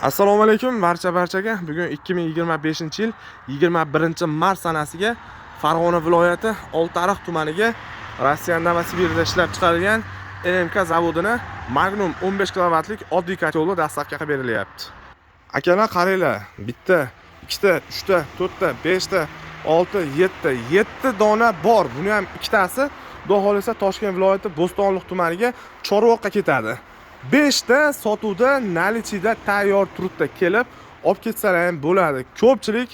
Assalomu alaykum barchaga. Bugun 2025-yil 21-mart sanasiga Farg'ona viloyati Oltiariq tumaniga Rossiya Novosibirskda ishlab chiqarilgan NMK zavodini Magnum 15 kilovatlik oddiy kotyolni dastavkaga berilyapti. Akalar qaranglar, bitta, ikkita, uchta, to'rtta, beshta, 6, 7 dona bor. Buni ham ikkitasi Xudo xolisa Toshkent viloyati Bo'stonliq tumaniga Chorvoqqa ketadi. 5 ta sotuvda nalichida tayyor turibdi, kelib olib ketsalar ham bo'ladi. Ko'pchilik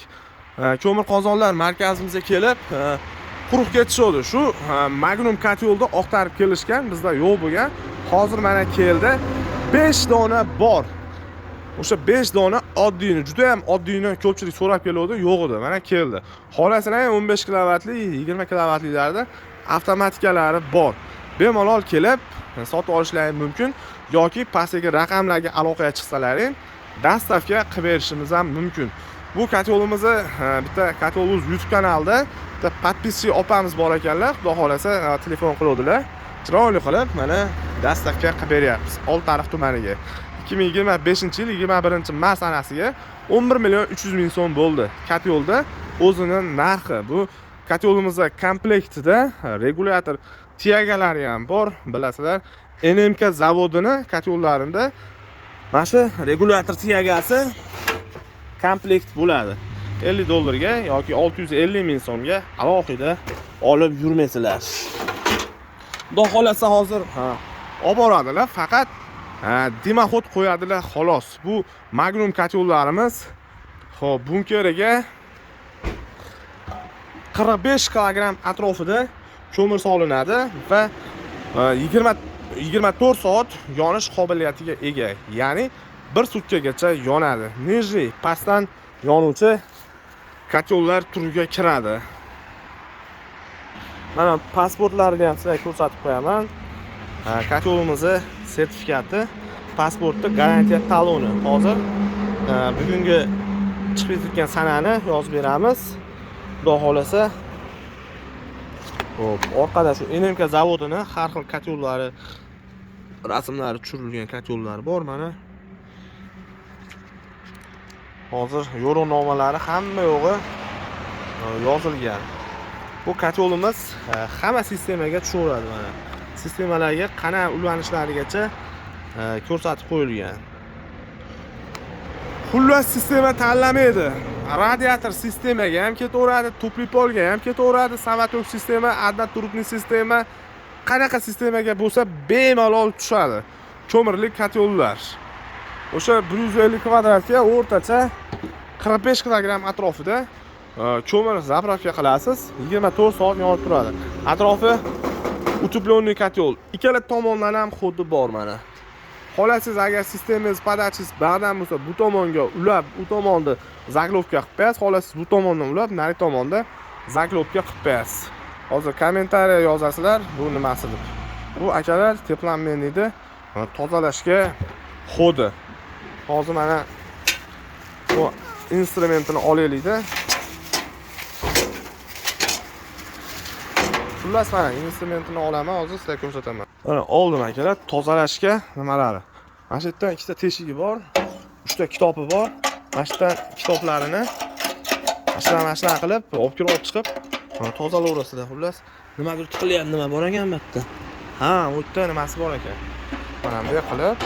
ko'mir qozonlar markazimizga kelib quruq ketishdi. Shu Magnum kotyolda oqtarib kelishgan, bizda yo'q bo'lgan. Hozir mana keldi. 5 dona bor. O'sha 5 dona oddiyni, juda ham oddiyni ko'pchilik so'rab keluvdi, yo'q edi. Mana keldi. Xolasini ham 15 kilovatli, 20 kilovatlilarda avtomatikalari bor. Bemalol kelib sotib olishlari mumkin yoki pastdagi raqamlarga aloqaga chiqsalaring dastavka qilib berishimiz ham mumkin. Bu kotyolimizni bitta kotyolimiz YouTube kanalida bitta podpischi opamiz bor ekanlar. Xudo xolasa telefon qiluvdilar. Chiroyli qilib mana dastavka qilib beryapmiz Oltiariq tumaniga. 2025-yil 21-mart sanasiga 11.300.000 so'm bo'ldi. Kotyolda o'zining narxi. Bu katyolimizda komplektida regulyator tiyagalari ham bor, bilasizlar. NMK zavodini katyollarinda mana shu regulyator tiyagasi komplekt bo'ladi. $50 ga yoki 650.000 so'mga alohida olib yurmaysizlar. Xudo xolasa hozir olib boradilar, faqat dimoxod qo'yadilar xolos. Bu Magnum katyollarimiz xo'p bunkeriga 45 kilogramm atrofida ko'mir solinadi va 24 soat yonish qobiliyatiga ega. Ya'ni 1 sutkagacha yonadi. Nijniy pastdan yonuvchi kotyollar turiga kiradi. Mana pasportlarini ham sizlarga ko'rsatib qo'yaman. Kotyolimizni sertifikati, pasporti, garantiya taloni. Hozir bugungi chiqib ketgan sanani yozib beramiz. Xudo xolasa. Xo'p, orqada shu NMK zavodini har xil katyollari, rasmlari tushirilgan katyollar bor mana. Hozir yo'riqnomalari hamma yo'g'i yozilgan. Bu katyolimiz hamma sistemaga tushaveradi mana. Sistemalarga qana ulanishlarigacha ko'rsatib qo'yilgan. Xullas sistema tanlamaydi. Radiator sistemaga ham ketaveradi, tuplipolga ham ketaveradi, samatok sistema, однотрубный sistema, qanaqa sistemaga bo'lsa bemalol tushadi. Ko'mirlik katyollar. O'sha 150 kvadratga o'rtacha 45 kilogramm atrofida ko'mir zapravka qilasiz, 24 soat yonib turadi. Atrofi utepленный katyol. Ikkala tomondan ham xuddi bor mana. Xolasiz agar sistemangiz podachingiz ba'dan bo'lsa, bu tomonga ulab, u tomonni zaglovka qilib qo'yasiz. Xolasiz bu tomondan ulab, nari tomonda zaglovka qilib qo'yasiz. Hozir kommentariya yozasizlar, bu nimasi deb. Bu akalar teplanmenida tozalashga xodi. Hozir mana bu instrumentini olaylik-da. Xullas mana instrumentini olaman, hozir sizlarga ko'rsataman. Mana oldim akalar, tozalashga nimalari. Mana shu yerda ikkita teshigi bor, 3 ta kitobi bor. Mana shu yerda kitoblarini mashina qilib, olib kirib chiqib, tozalayverasizlar. Xullas, nimadir tiqilgan nima bor ekan bu yerda. Ha, u yerda nimasi bor ekan. Mana bunday qilib,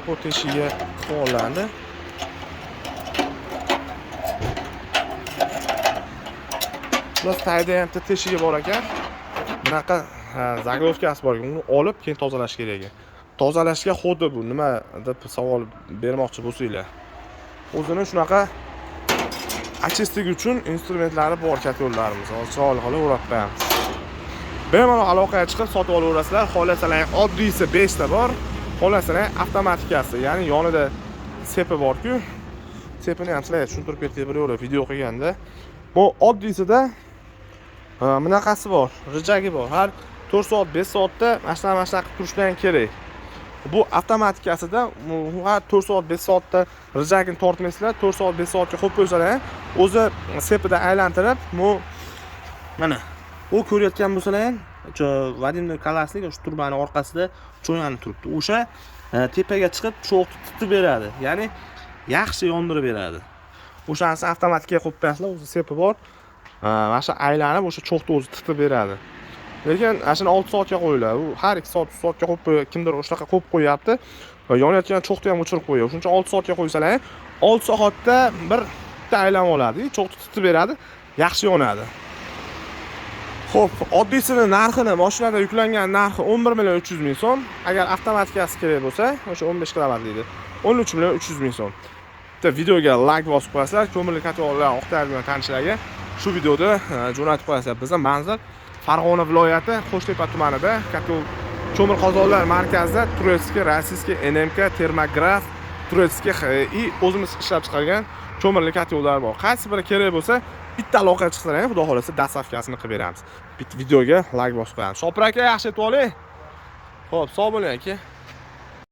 bu teshigiga qo'llandi. Xullas, tayda ham teshigi bor ekan. Bunaqa zaglovkasi bor ekan, uni olib keyin tozalash kerak. Tozalashga xuddi bu nima deb savol bermoqchi bo'lsanglar. O'zini shunaqa achistlik uchun instrumentlari bor katyollarimiz. Hozir chiroyli qilib o'rab qo'yamiz. Bemalol aloqaga chiqib sotib olaverasizlar. Xolasalar oddiysi 5 ta bor, xolasalar avtomatikasi, ya'ni yonida sepi bor-ku. Sepini ham sizlarga tushuntirib ketib beraver video qilganda. Bu oddiysida bunaqasi bor, rijagi bor. Har 4 soat, 5 soatda mashina qilib turishdan kerak. Bu avtomatikasida har 4 soat, 5 soatda rijagini tortmaysizlar. 4 soat, 5 soatga qo'yib qo'ysalar, o'zi sepida aylantirib, mana u ko'rayotgan bo'lsalar ham, Vadimning kalaslik o'sha turbani orqasida cho'yanib turibdi. O'sha tepaga chiqib cho'qni tutib beradi. Ya'ni yaxshi yondirib beradi. O'shanisi avtomatga qo'yib qo'yasizlar, o'zi sepi bor. Mana shu aylanib o'sha cho'qni o'zi titib beradi. Lekin ashuni 6 soatga qo'yiladi. U har 2 soat, 3 soatga qo'yib kimdir o'shaqa qo'yib qo'yapti. Va yonayotgan cho'qni ham o'chirib qo'yadi. Shuncha 6 soatga qo'ysalar, 6 soatda bir aylanib oladi. Cho'qni titib beradi, yaxshi yonadi. Xo'p, oddiysini narxini, mashinada yuklangan narxi 11 million 300 ming so'm. Agar avtomatikasi kerak bo'lsa, o'sha 15 kW deydi. 13 million 300 ming so'm. Bitta videoga like bosib qo'yasizlar, ko'mirli kotlovlar o'qitadigan tanishlarga shu videoda jo'natib qo'yasizlar. Bizning manzil Farg'ona viloyati Qo'shtepa tumanida ko'mir qozonlar markazida Turetskiy, Rossiyskiy, NMK, Termograf, Turetskiy и o'zimiz ishlab chiqargan ko'mirli kotlovlar bor. Qaysi biri kerak bo'lsa, bitta aloqa chiqsalar, xudo xolasa dastavkasini qilib beramiz. Bitta videoga like bosib qo'yamiz. Shopir aka, yaxshi aytib oling. Xo'p, sog' bo'ling aka.